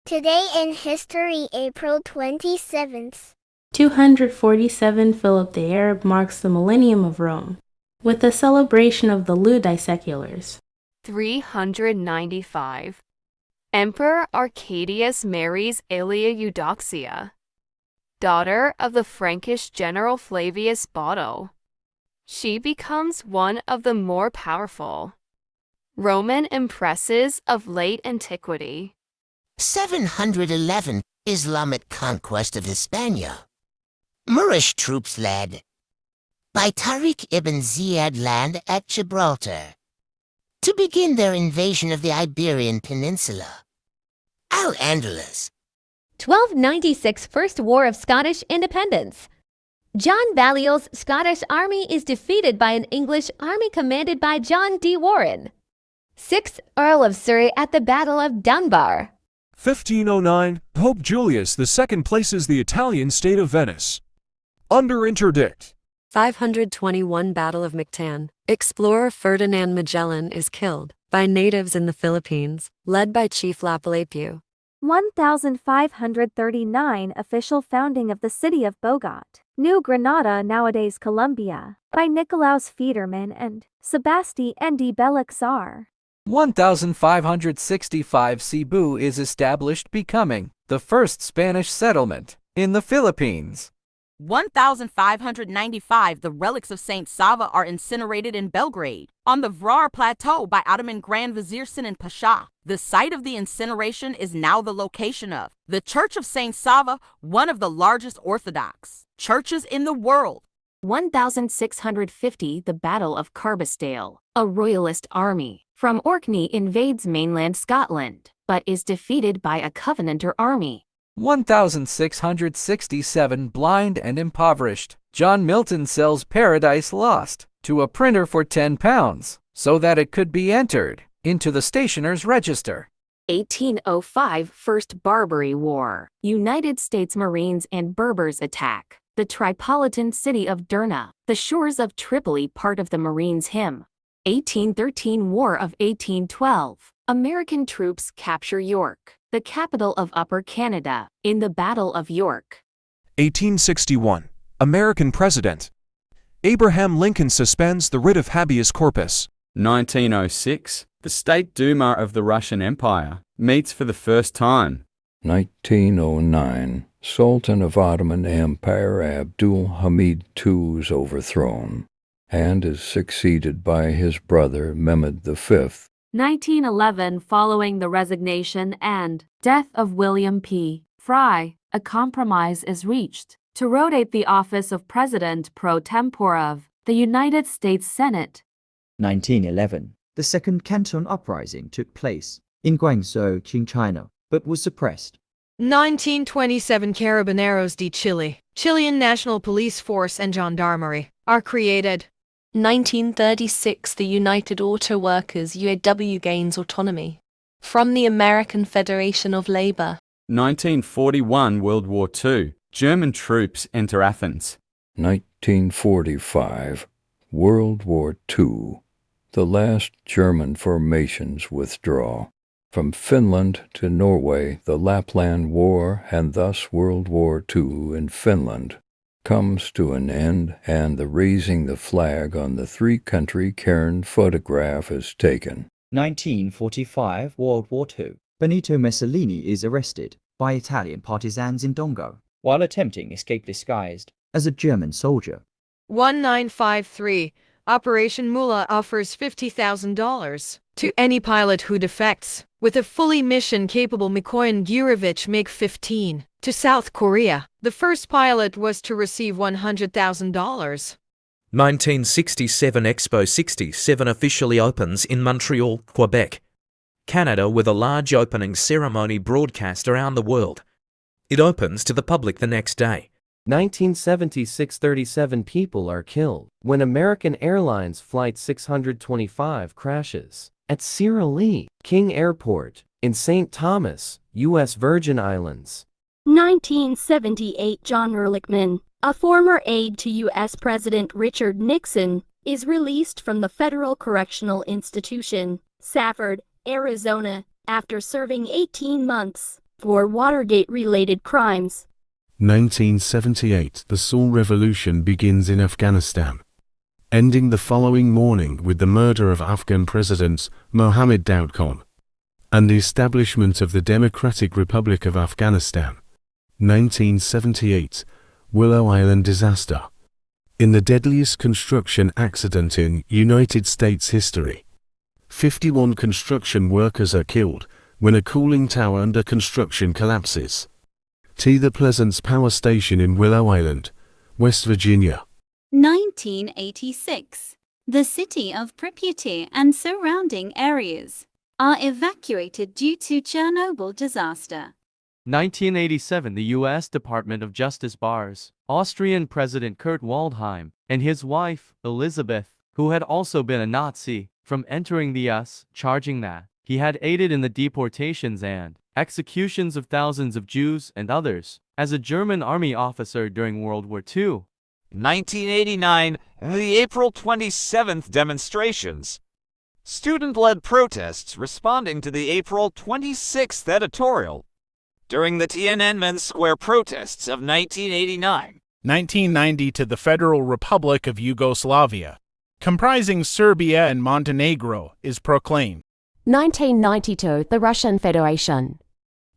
Today in History, April 27th. 247 Philip the Arab marks the millennium of Rome, with the celebration of the Ludiseculars. 395. Emperor Arcadius marries Aelia Eudoxia, daughter of the Frankish general Flavius Botto. She becomes one of the more powerful Roman empresses of late antiquity. 711 Islamic conquest of Hispania. Moorish troops led by Tariq ibn Ziyad land at Gibraltar to begin their invasion of the Iberian Peninsula. Al-Andalus. 1296 First War of Scottish Independence. John Balliol's Scottish army is defeated by an English army commanded by John D. Warren. 6th Earl of Surrey at the Battle of Dunbar. 1509, Pope Julius II places the Italian state of Venice under interdict. 521 Battle of Mactan. Explorer Ferdinand Magellan is killed by natives in the Philippines, led by Chief Lapalapu. 1539 Official founding of the city of Bogot, New Granada, nowadays Colombia, by Nicolaus Federmann and Sebasti Ndi Belaxar. 1565 Cebu is established, becoming the first Spanish settlement in the Philippines. 1595 The relics of Saint Sava are incinerated in Belgrade, on the Vrar Plateau by Ottoman Grand Vizier Sinan Pasha. The site of the incineration is now the location of the Church of Saint Sava, one of the largest Orthodox churches in the world. 1650 The Battle of Carbisdale. A royalist army from Orkney invades mainland Scotland, but is defeated by a Covenanter army. 1667 Blind and impoverished. John Milton sells Paradise Lost to a printer for £10 so that it could be entered into the stationer's register. 1805 First Barbary War. United States Marines and Berbers attack the Tripolitan city of Derna, the shores of Tripoli, part of the Marines' hymn. 1813 War of 1812. American troops capture York, the capital of Upper Canada, in the Battle of York. 1861. American President Abraham Lincoln suspends the writ of habeas corpus. 1906. The State Duma of the Russian Empire meets for the first time. 1909. Sultan of Ottoman Empire Abdul Hamid II is overthrown and is succeeded by his brother Mehmed V. 1911 Following the resignation and death of William P. Fry, a compromise is reached to rotate the office of President pro tempore of the United States Senate. 1911. The Second Canton Uprising took place in Guangzhou, Qing, China, but was suppressed. 1927 Carabineros de Chile, Chilean National Police Force and Gendarmerie, are created. 1936 The United Auto Workers UAW gains autonomy from the American Federation of Labor. 1941 World War II. German troops enter Athens. 1945 World War II. The last German formations withdraw. From Finland to Norway, the Lapland War and thus World War II in Finland comes to an end, and the raising the flag on the three-country cairn photograph is taken. 1945 World War II. Benito Mussolini is arrested by Italian partisans in Dongo while attempting escape disguised as a German soldier. 1953 Operation Mula offers $50,000 to any pilot who defects with a fully mission-capable Mikoyan Gurevich MiG-15 to South Korea. The first pilot was to receive $100,000. 1967 Expo 67 officially opens in Montreal, Quebec, Canada, with a large opening ceremony broadcast around the world. It opens to the public the next day. 1976 37 people are killed when American Airlines Flight 625 crashes at Sierra Lee King Airport in St. Thomas, U.S. Virgin Islands. 1978 John Ehrlichman, a former aide to U.S. President Richard Nixon, is released from the Federal Correctional Institution, Safford, Arizona, after serving 18 months. for Watergate-related crimes. 1978 The Saul Revolution begins in Afghanistan, ending the following morning with the murder of Afghan President Mohammed Daoud Khan and the establishment of the Democratic Republic of Afghanistan. 1978 Willow Island disaster. In the deadliest construction accident in United States history, 51 construction workers are killed when a cooling tower under construction collapses. The Pleasance Power Station in Willow Island, West Virginia. 1986. The city of Pripyat and surrounding areas are evacuated due to Chernobyl disaster. 1987. The U.S. Department of Justice bars Austrian President Kurt Waldheim and his wife, Elizabeth, who had also been a Nazi, from entering the U.S., charging that he had aided in the deportations and executions of thousands of Jews and others as a German army officer during World War II. 1989, the April 27th demonstrations. Student-led protests responding to the April 26th editorial. During the Tiananmen Square protests of 1989. 1990 to the Federal Republic of Yugoslavia, comprising Serbia and Montenegro, is proclaimed. 1992, the Russian Federation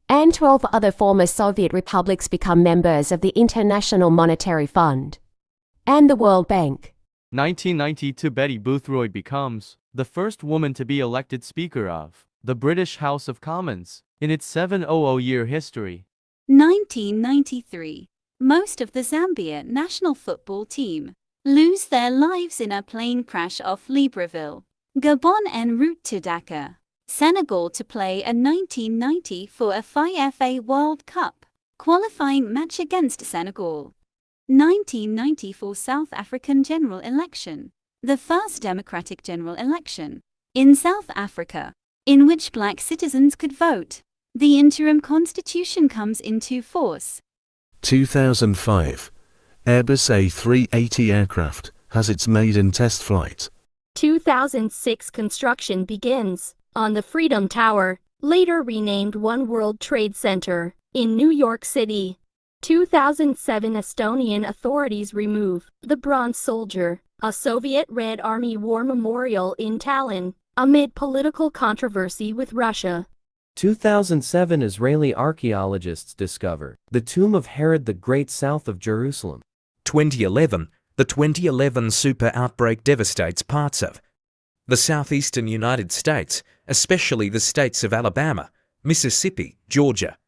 and 12 other former Soviet republics become members of the International Monetary Fund and the World Bank. 1992, Betty Boothroyd becomes the first woman to be elected Speaker of the British House of Commons in its 700-year history. 1993. Most of the Zambia national football team lose their lives in a plane crash off Libreville, Gabon en route to Dakar, Senegal to play a 1990 for a FIFA World Cup qualifying match against Senegal. 1994 South African general election, the first democratic general election in South Africa, in which black citizens could vote. The interim constitution comes into force. 2005 Airbus A380 aircraft has its maiden test flight. 2006 construction begins on the Freedom Tower, later renamed One World Trade Center, in New York City. 2007 Estonian authorities remove the Bronze Soldier, a Soviet Red Army war memorial in Tallinn, amid political controversy with Russia. 2007 Israeli archaeologists discover the tomb of Herod the Great south of Jerusalem. 2011, the 2011 super outbreak devastates parts of the southeastern United States, especially the states of Alabama, Mississippi, Georgia,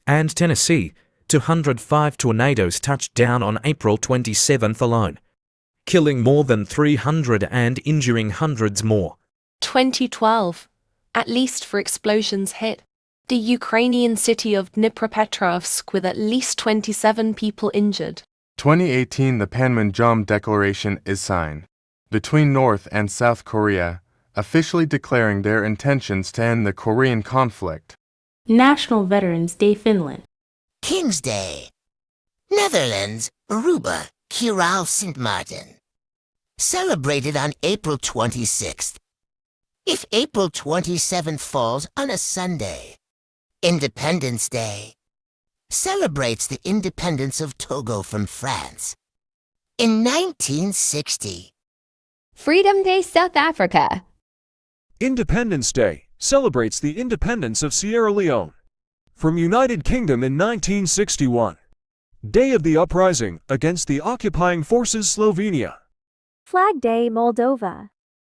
and Tennessee. 205 tornadoes touched down on April 27th alone, killing more than 300 and injuring hundreds more. 2012, at least 4 explosions hit the Ukrainian city of Dnipropetrovsk with at least 27 people injured. 2018, the Panmunjom Declaration is signed between North and South Korea, officially declaring their intentions to end the Korean conflict. National Veterans Day, Finland. King's Day. Netherlands, Aruba, Kirau Sint Maarten. Celebrated on April 26th. If April 27th falls on a Sunday, Independence Day celebrates the independence of Togo from France. In 1960. Freedom Day, South Africa. Independence Day celebrates the independence of Sierra Leone from United Kingdom in 1961. Day of the Uprising against the occupying forces Slovenia. Flag Day, Moldova.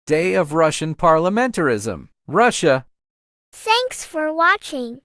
Day of Russian Parliamentarism, Russia. Thanks for watching.